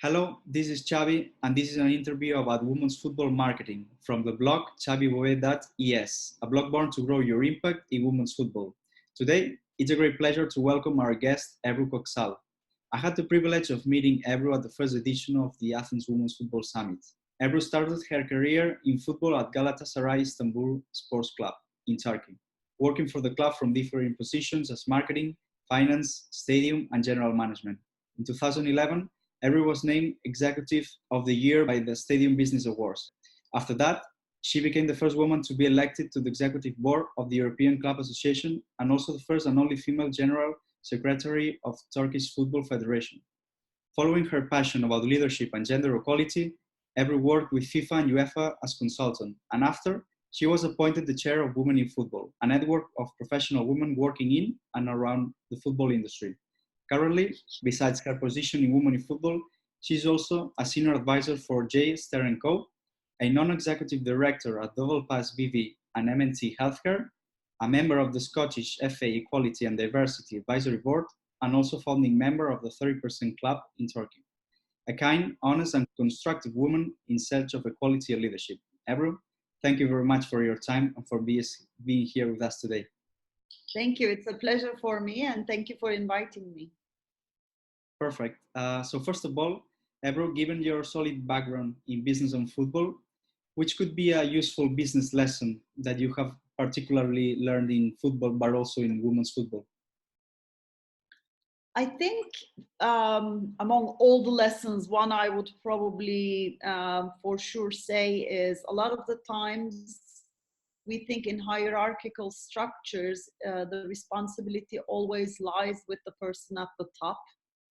Hello, this is Xavi, and this is an interview about women's football marketing from the blog xavibove.es, a blog born to grow your impact in women's football. Today, it's a great pleasure to welcome our guest, Ebru Koksal. I had the privilege of meeting Ebru at the first edition of the Athens Women's Football Summit. Ebru started her career in football at Galatasaray Istanbul Sports Club in Turkey, working for the club from different positions as marketing, finance, stadium, and general management. In 2011, Ebru was named Executive of the Year by the Stadium Business Awards. After that, she became the first woman to be elected to the Executive Board of the European Club Association and also the first and only female General Secretary of Turkish Football Federation. Following her passion about leadership and gender equality, Ebru worked with FIFA and UEFA as consultant, and after, she was appointed the chair of Women in Football, a network of professional women working in and around the football industry. Currently, besides her position in Women in Football, she is also a senior advisor for J. Ster & Co., a non-executive director at Doublepass BV and MNT Healthcare, a member of the Scottish FA Equality and Diversity Advisory Board, and also founding member of the 30% Club in Turkey. A kind, honest, and constructive woman in search of equality and leadership. Ebru, thank you very much for your time and for being here with us today. Thank you. It's a pleasure for me, and thank you for inviting me. Perfect. So first of all, Ebru, given your solid background in business and football, which could be a useful business lesson that you have particularly learned in football, but also in women's football? I think among all the lessons, one I would probably for sure say is a lot of the times we think in hierarchical structures, the responsibility always lies with the person at the top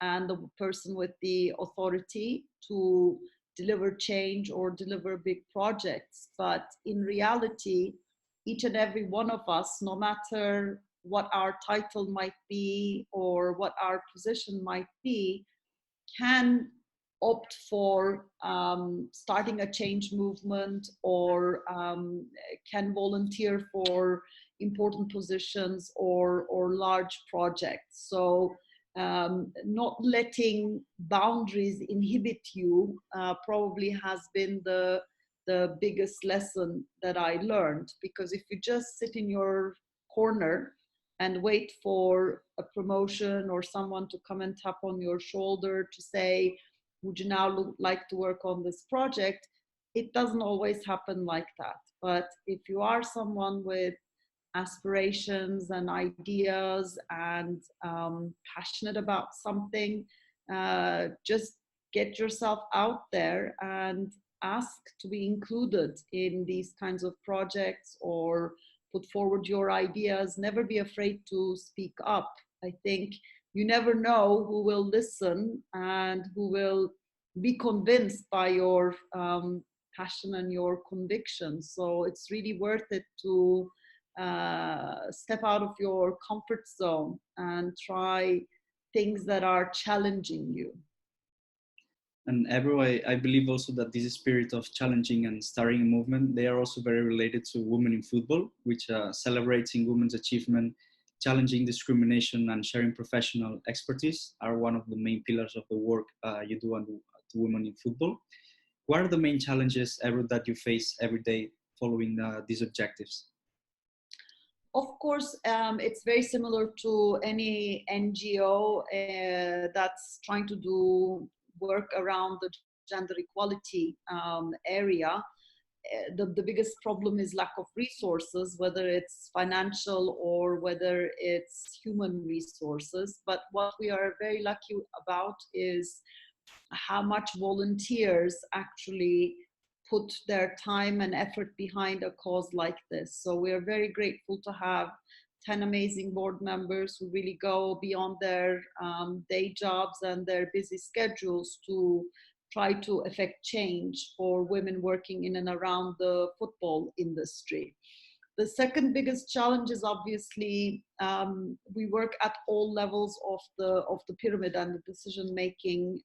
and the person with the authority to deliver change or deliver big projects. But in reality, each and every one of us, no matter what our title might be or what our position might be, can opt for starting a change movement or can volunteer for important positions or large projects. So not letting boundaries inhibit you probably has been the biggest lesson that I learned, because if you just sit in your corner and wait for a promotion or someone to come and tap on your shoulder to say, would you now like to work on this project? It doesn't always happen like that. But if you are someone with aspirations and ideas and passionate about something, just get yourself out there and ask to be included in these kinds of projects or put forward your ideas. Never be afraid to speak up. I think you never know who will listen and who will be convinced by your passion and your convictions. So it's really worth it to step out of your comfort zone and try things that are challenging you. And Ebru, I believe also that this spirit of challenging and starting a movement, they are also very related to women in football, which celebrating women's achievement, challenging discrimination, and sharing professional expertise are one of the main pillars of the work you do to women in football. What are the main challenges, Ebru, that you face every day following these objectives? Of course, it's very similar to any NGO that's trying to do work around the gender equality area. The biggest problem is lack of resources, whether it's financial or whether it's human resources. But what we are very lucky about is how much volunteers actually put their time and effort behind a cause like this. So we are very grateful to have 10 amazing board members who really go beyond their day jobs and their busy schedules to try to affect change for women working in and around the football industry. The second biggest challenge is obviously we work at all levels of the pyramid and the decision-making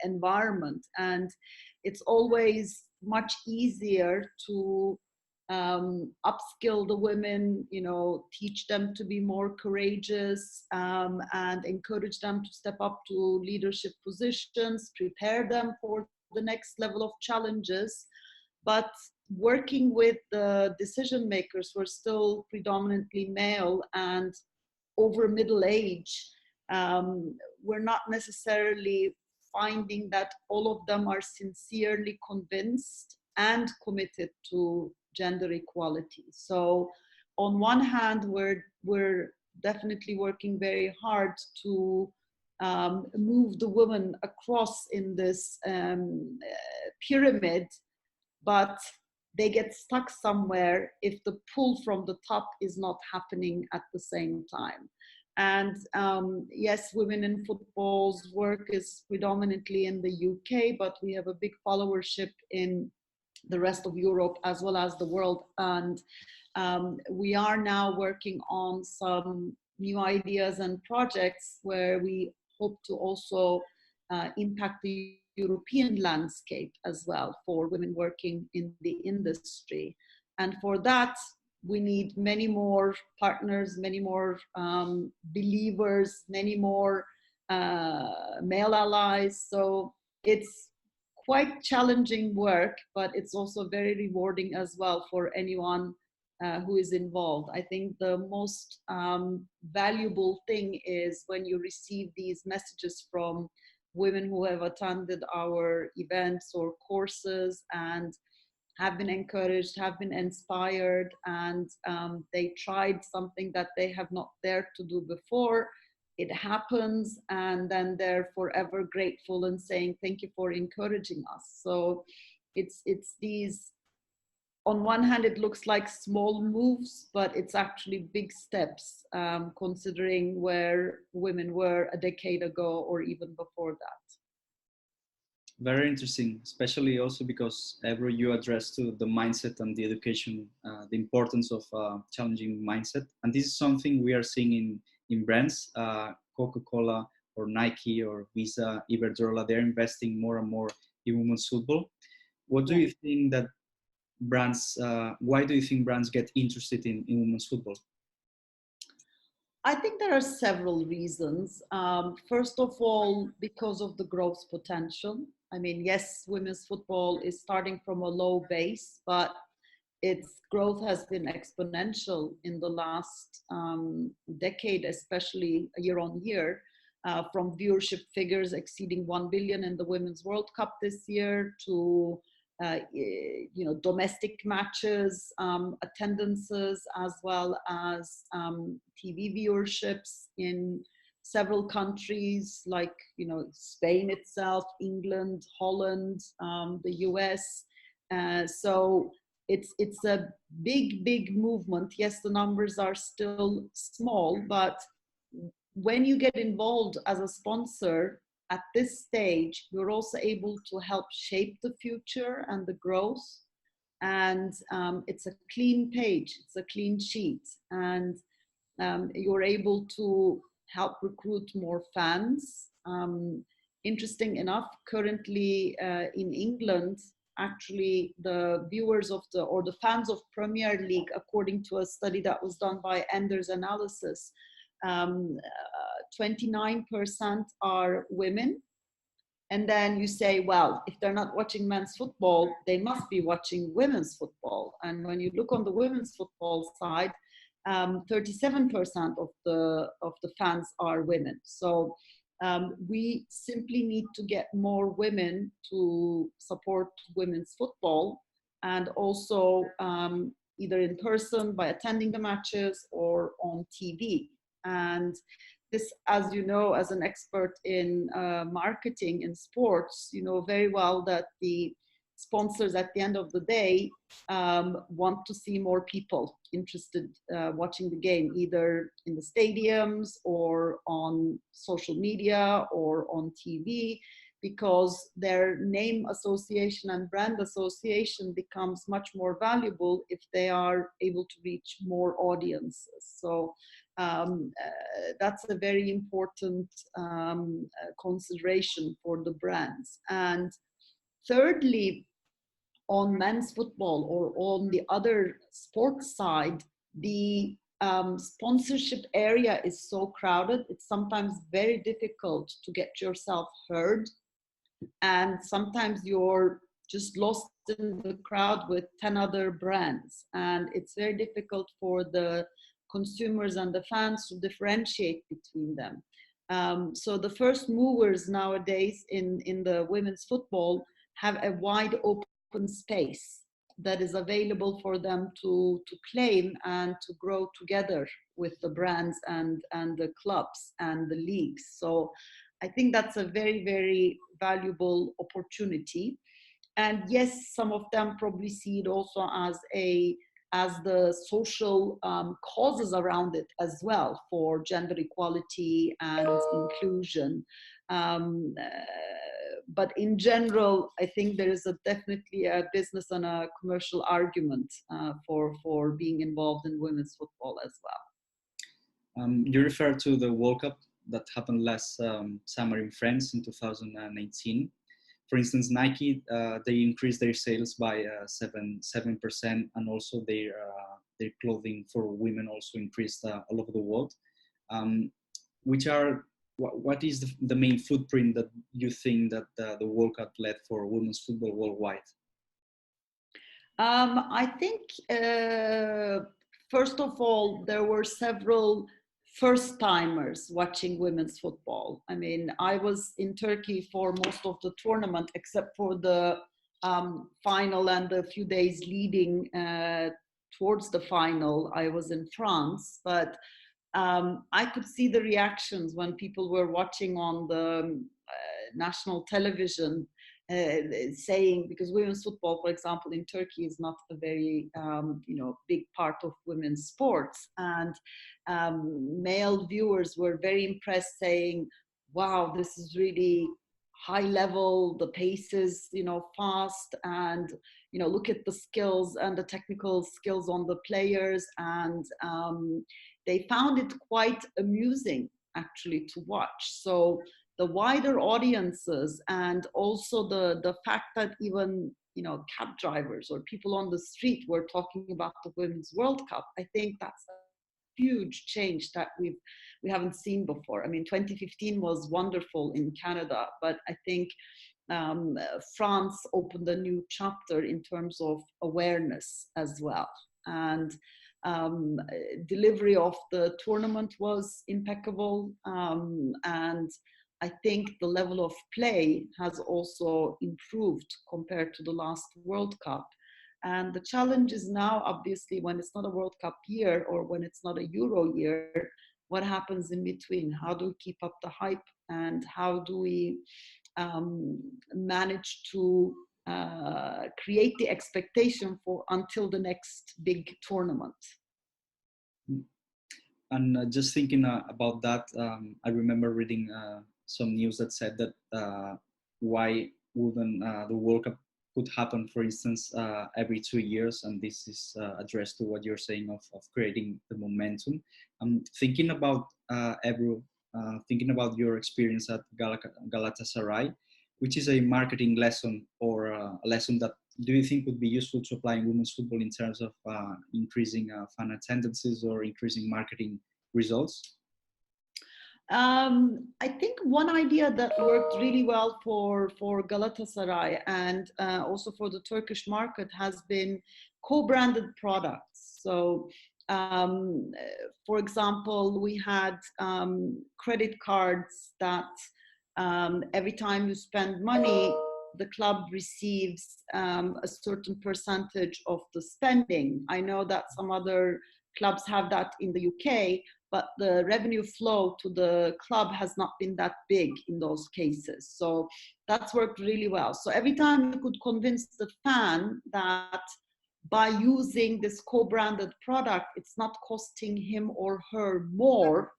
environment, and it's always much easier to upskill the women, you know, teach them to be more courageous, and encourage them to step up to leadership positions, prepare them for the next level of challenges. But working with the decision makers who are still predominantly male and over middle age, we're not necessarily finding that all of them are sincerely convinced and committed to gender equality. So on one hand, we're definitely working very hard to move the women across in this pyramid, but they get stuck somewhere if the pull from the top is not happening at the same time. And yes, women in football's work is predominantly in the UK, but we have a big followership in the rest of Europe as well as the world. And we are now working on some new ideas and projects where we hope to also impact the European landscape as well for women working in the industry. And for that, we need many more partners, many more believers, many more male allies. So it's quite challenging work, but it's also very rewarding as well for anyone who is involved. I think the most valuable thing is when you receive these messages from women who have attended our events or courses and have been encouraged, have been inspired, and they tried something that they have not dared to do before. It happens, and then they're forever grateful and saying, thank you for encouraging us. So it's these, on one hand, it looks like small moves, but it's actually big steps, considering where women were a decade ago or even before that. Very interesting, especially also because Ebru, you addressed to the mindset and the education, the importance of challenging mindset. And this is something we are seeing in brands, Coca-Cola or Nike or Visa, Iberdrola. They're investing more and more in women's football. What do you think that brands, why do you think brands get interested in women's football? I think there are several reasons. First of all, because of the growth potential. I mean, yes, women's football is starting from a low base, but its growth has been exponential in the last decade, especially year on year, from viewership figures exceeding 1 billion in the Women's World Cup this year to domestic matches, attendances, as well as TV viewerships in several countries like, Spain itself, England, Holland, the US. So it's a big movement. Yes, the numbers are still small, but when you get involved as a sponsor at this stage, you're also able to help shape the future and the growth. And it's a clean page, it's a clean sheet. And you're able to help recruit more fans. Interesting enough, currently in England, actually the viewers of the fans of Premier League, according to a study that was done by Enders Analysis, 29% are women. And then you say, well, if they're not watching men's football, they must be watching women's football. And when you look on the women's football side, 37% of the fans are women. So we simply need to get more women to support women's football, and also either in person by attending the matches or on TV. And this, as you know, as an expert in marketing in sports, you know very well that the sponsors at the end of the day want to see more people interested watching the game, either in the stadiums or on social media or on TV, because their name association and brand association becomes much more valuable if they are able to reach more audiences. So that's a very important consideration for the brands. And thirdly, on men's football or on the other sports side, the sponsorship area is so crowded. It's sometimes very difficult to get yourself heard. And sometimes you're just lost in the crowd with 10 other brands. And it's very difficult for the consumers and the fans to differentiate between them. So the first movers nowadays in the women's football have a wide open space that is available for them to claim and to grow together with the brands and the clubs and the leagues. So I think that's a very, very valuable opportunity. And yes, some of them probably see it also as the social causes around it as well, for gender equality and inclusion. But in general, I think there is definitely a business and a commercial argument for being involved in women's football as well. You refer to the World Cup that happened last summer in France in 2019. For instance, Nike, they increased their sales by 7%, and also their clothing for women also increased all over the world. What is the main footprint that you think that the World Cup led for women's football worldwide? I think, first of all, there were several first-timers watching women's football. I mean, I was in Turkey for most of the tournament, except for the final and the few days leading towards the final. I was in France, but I could see the reactions when people were watching on the national television, saying, because women's football, for example, in Turkey is not a very big part of women's sports, and male viewers were very impressed, saying, wow, this is really high level, the pace is fast, and look at the skills and the technical skills on the players, and they found it quite amusing actually to watch. So the wider audiences, and also the fact that even cab drivers or people on the street were talking about the Women's World Cup, I think that's a huge change that we haven't seen before. I mean, 2015 was wonderful in Canada, but I think France opened a new chapter in terms of awareness as well. And delivery of the tournament was impeccable, and I think the level of play has also improved compared to the last World Cup. And the challenge is now, obviously, when it's not a World Cup year or when it's not a Euro year, what happens in between? How do we keep up the hype, and how do we manage to create the expectation for until the next big tournament? And just thinking about that, I remember reading some news that said that why wouldn't the World Cup could happen, for instance, every 2 years, and this is addressed to what you're saying of creating the momentum. Thinking about Ebru, thinking about your experience at Galatasaray, which is a marketing lesson or a lesson that do you think would be useful to apply in women's football in terms of increasing fan attendances or increasing marketing results? I think one idea that worked really well for Galatasaray and also for the Turkish market has been co-branded products. So, for example, we had credit cards that every time you spend money, the club receives a certain percentage of the spending. I know that some other clubs have that in the UK, but the revenue flow to the club has not been that big in those cases. So that's worked really well. So every time you could convince the fan that by using this co-branded product, it's not costing him or her more.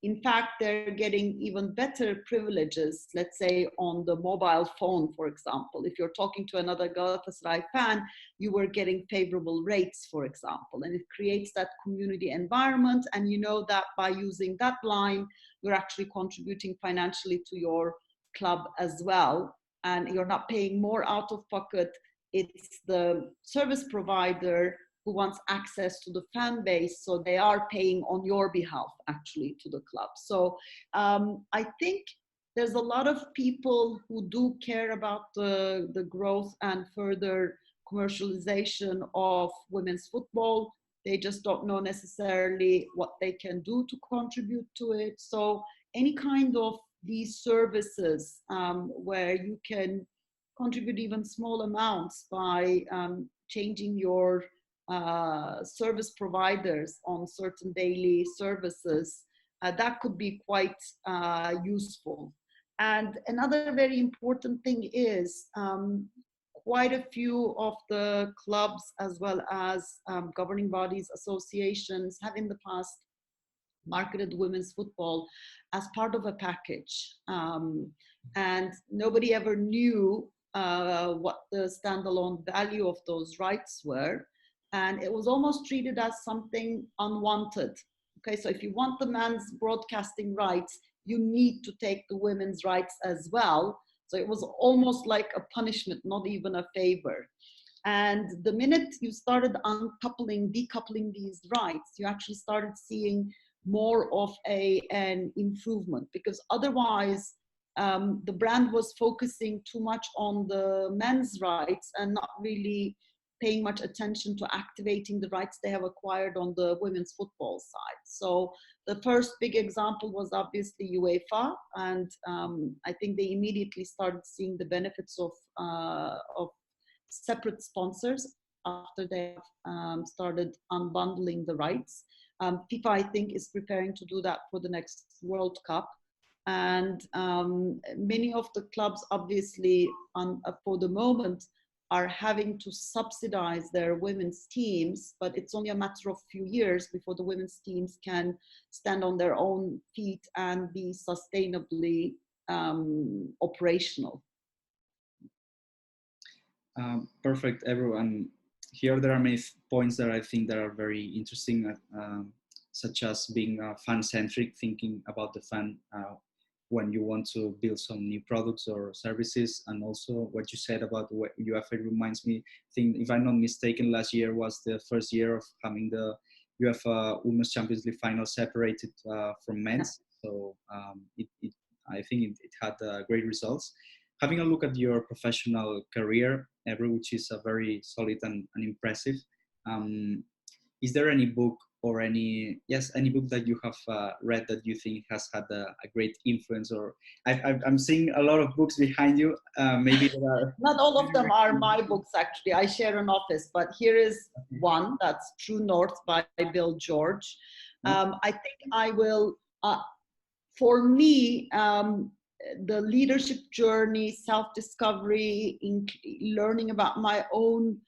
In fact, they're getting even better privileges, let's say on the mobile phone, for example. If you're talking to another Galatasaray fan, you were getting favorable rates, for example. And it creates that community environment. And you know that by using that line, you're actually contributing financially to your club as well. And you're not paying more out of pocket. it's the service provider who wants access to the fan base, so they are paying on your behalf actually to the club. So I think there's a lot of people who do care about the growth and further commercialization of women's football. They just don't know necessarily what they can do to contribute to it. So any kind of these services where you can contribute even small amounts by changing your service providers on certain daily services, that could be quite useful. And another very important thing is quite a few of the clubs as well as governing bodies, associations have in the past marketed women's football as part of a package. And nobody ever knew what the standalone value of those rights were. And it was almost treated as something unwanted. Okay, so if you want the men's broadcasting rights, you need to take the women's rights as well. So it was almost like a punishment, not even a favor. And the minute you started decoupling these rights, you actually started seeing more of an improvement, because otherwise the brand was focusing too much on the men's rights and not really paying much attention to activating the rights they have acquired on the women's football side. So the first big example was obviously UEFA, and I think they immediately started seeing the benefits of separate sponsors after they started unbundling the rights. FIFA, I think, is preparing to do that for the next World Cup. And many of the clubs, obviously, for the moment, are having to subsidize their women's teams, but it's only a matter of a few years before the women's teams can stand on their own feet and be sustainably operational. Perfect, Ebru. And here there are many points that I think that are very interesting, such as being fan-centric, thinking about the fan when you want to build some new products or services. And also what you said about UEFA reminds me, I think, if I'm not mistaken, last year was the first year of having the UEFA Women's Champions League final separated from men's. So I think it had great results. Having a look at your professional career, Ebru, which is very solid and impressive, is there any book or any book that you have read that you think has had a great influence? Or I'm seeing a lot of books behind you. Maybe there are not all of them are my books, actually. I share an office, but here is one. That's True North by Bill George. I think I will, for me, the leadership journey, self-discovery, learning about my own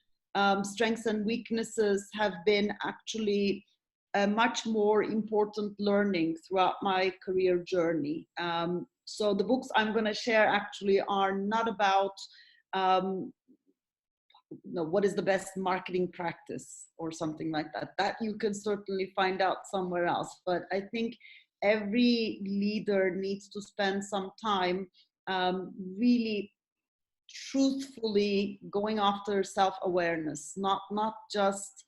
strengths and weaknesses have been actually a much more important learning throughout my career journey. So the books I'm going to share actually are not about what is the best marketing practice or something like that. That you can certainly find out somewhere else. But I think every leader needs to spend some time really truthfully going after self-awareness, not just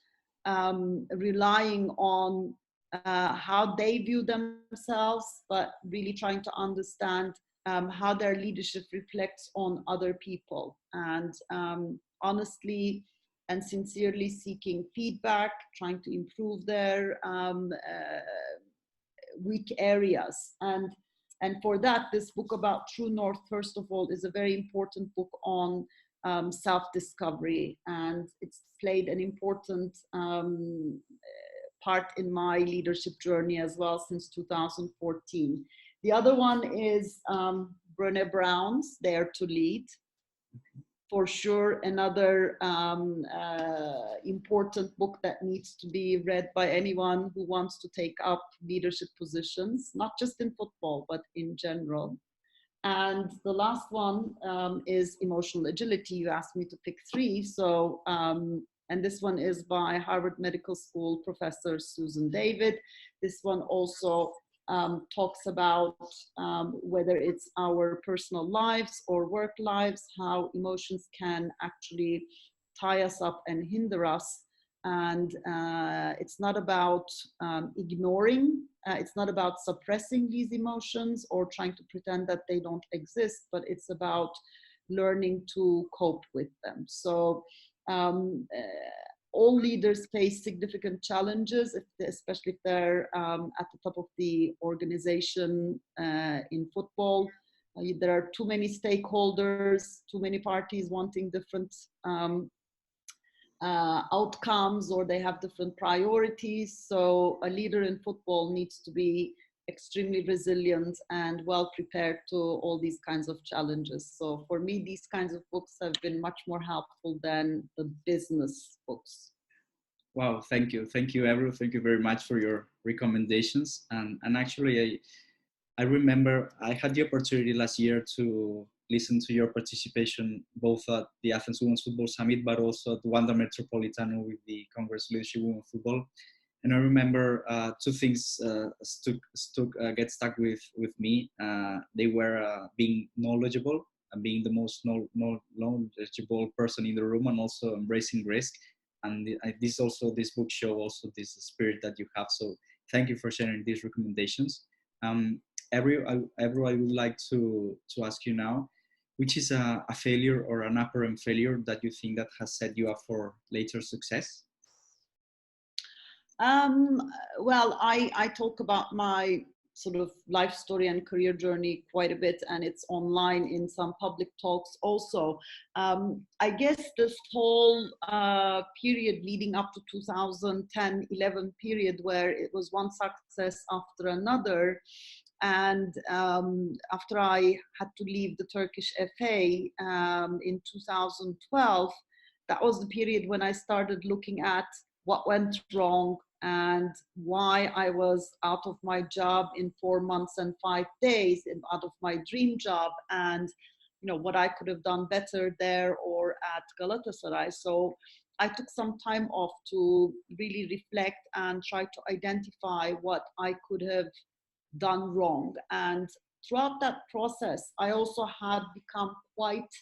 relying on how they view themselves, but really trying to understand how their leadership reflects on other people, and honestly and sincerely seeking feedback, trying to improve their weak areas. And for that, this book about True North, first of all, is a very important book on self-discovery, and it's played an important part in my leadership journey as well since 2014. The other one is Brené Brown's Dare to Lead. For sure, another important book that needs to be read by anyone who wants to take up leadership positions, not just in football, but in general. And the last one is Emotional Agility. You asked me to pick three. So, and this one is by Harvard Medical School professor Susan David. This one also talks about whether it's our personal lives or work lives, how emotions can actually tie us up and hinder us. And it's not about ignoring, it's not about suppressing these emotions or trying to pretend that they don't exist, but it's about learning to cope with them. So all leaders face significant challenges, especially if they're at the top of the organization in football. There are too many stakeholders, too many parties wanting different outcomes, or they have different priorities. So a leader in football needs to be extremely resilient and well prepared to all these kinds of challenges. So for me, these kinds of books have been much more helpful than the business books. Wow, thank you, Ebru. Thank you very much for your recommendations. And actually, I remember I had the opportunity last year to listen to your participation both at the Athens Women's Football Summit, but also at Wanda Metropolitano with the Congress Leadership Women Football. And I remember two things get stuck with me. They were being knowledgeable and being the most knowledgeable person in the room, and also embracing risk. And this book show also this spirit that you have. So thank you for sharing these recommendations. Ebru, I would like to ask you now, which is a failure or an apparent failure that you think that has set you up for later success? Well, I talk about my sort of life story and career journey quite a bit, and it's online in some public talks also. I guess this whole period leading up to 2010-11 period, where it was one success after another, and after I had to leave the Turkish FA in 2012, that was the period when I started looking at what went wrong and why I was out of my job in 4 months and 5 days, and out of my dream job, and what I could have done better there or at Galatasaray. So I took some time off to really reflect and try to identify what I could have done wrong. And throughout that process, I also had become quite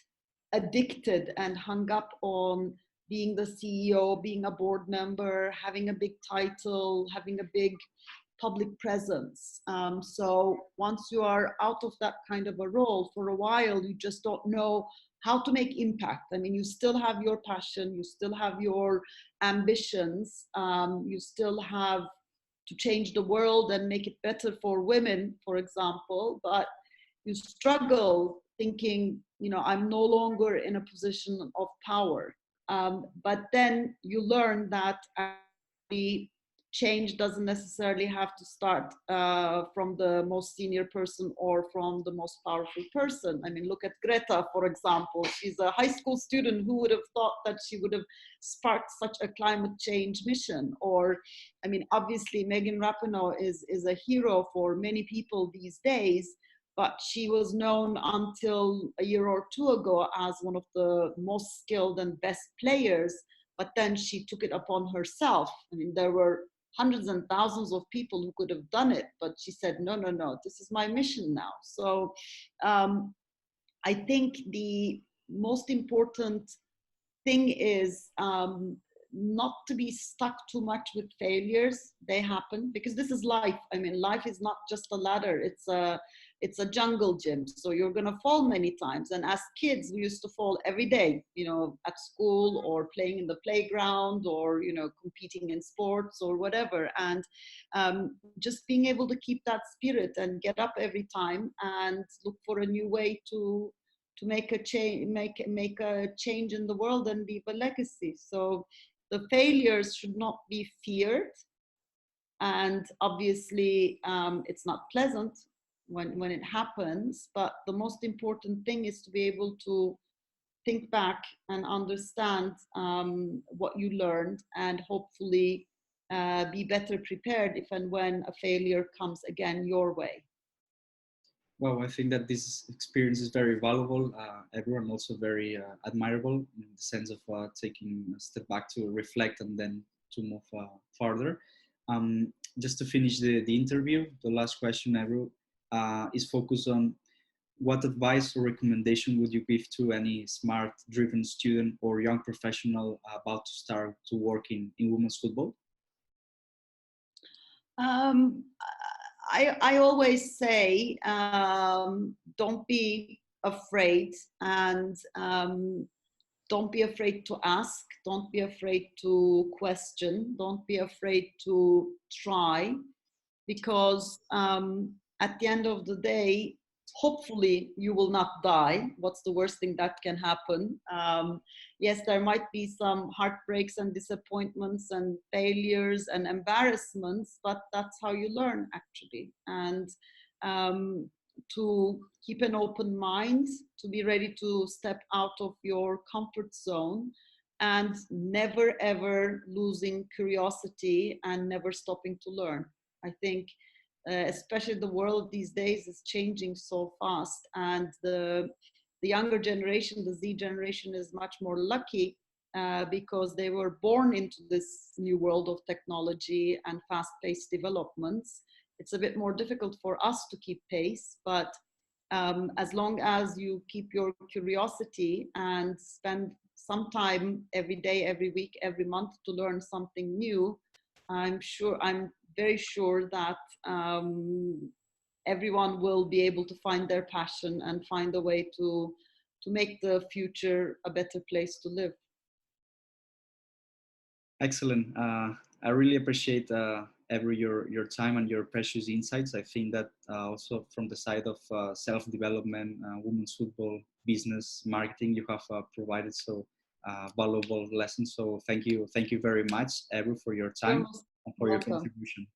addicted and hung up on being the CEO, being a board member, having a big title, having a big public presence. So once you are out of that kind of a role for a while, you just don't know how to make impact. I mean, you still have your passion, you still have your ambitions, you still have to change the world and make it better for women, for example, but you struggle thinking, I'm no longer in a position of power. But then you learn that actually change doesn't necessarily have to start from the most senior person or from the most powerful person. I mean, look at Greta, for example. She's a high school student. Who would have thought that she would have sparked such a climate change mission? Or, I mean, obviously, Megan Rapinoe is a hero for many people these days, but she was known until a year or two ago as one of the most skilled and best players. But then she took it upon herself. I mean, there were hundreds and thousands of people who could have done it, but she said, no, this is my mission now. So I think the most important thing is not to be stuck too much with failures. They happen because this is life. I mean, life is not just a ladder. It's a jungle gym. So you're going to fall many times. And as kids, we used to fall every day, at school or playing in the playground or, competing in sports or whatever. And just being able to keep that spirit and get up every time and look for a new way to make a change, make a change in the world and leave a legacy. So the failures should not be feared. And obviously, it's not pleasant when it happens, but the most important thing is to be able to think back and understand what you learned, and hopefully be better prepared if and when a failure comes again your way. Well, I think that this experience is very valuable, everyone also very admirable in the sense of taking a step back to reflect and then to move further. Just to finish the interview, the last question, Ebru, is focused on what advice or recommendation would you give to any smart, driven student or young professional about to start to work in women's football? I always say, don't be afraid, and don't be afraid to ask, don't be afraid to question, don't be afraid to try, because at the end of the day, hopefully you will not die. What's the worst thing that can happen? Yes, there might be some heartbreaks and disappointments and failures and embarrassments, but that's how you learn, actually. And to keep an open mind, to be ready to step out of your comfort zone, and never ever losing curiosity and never stopping to learn. I think especially the world these days is changing so fast, and the younger generation, the Z generation, is much more lucky because they were born into this new world of technology and fast-paced developments. It's a bit more difficult for us to keep pace, but as long as you keep your curiosity and spend some time every day, every week, every month to learn something new, I'm very sure that everyone will be able to find their passion and find a way to make the future a better place to live. Excellent. I really appreciate Ebru, your time and your precious insights. I think that also from the side of self-development, women's football, business, marketing, you have provided so valuable lessons. So thank you very much, Ebru, for your time and for your contribution.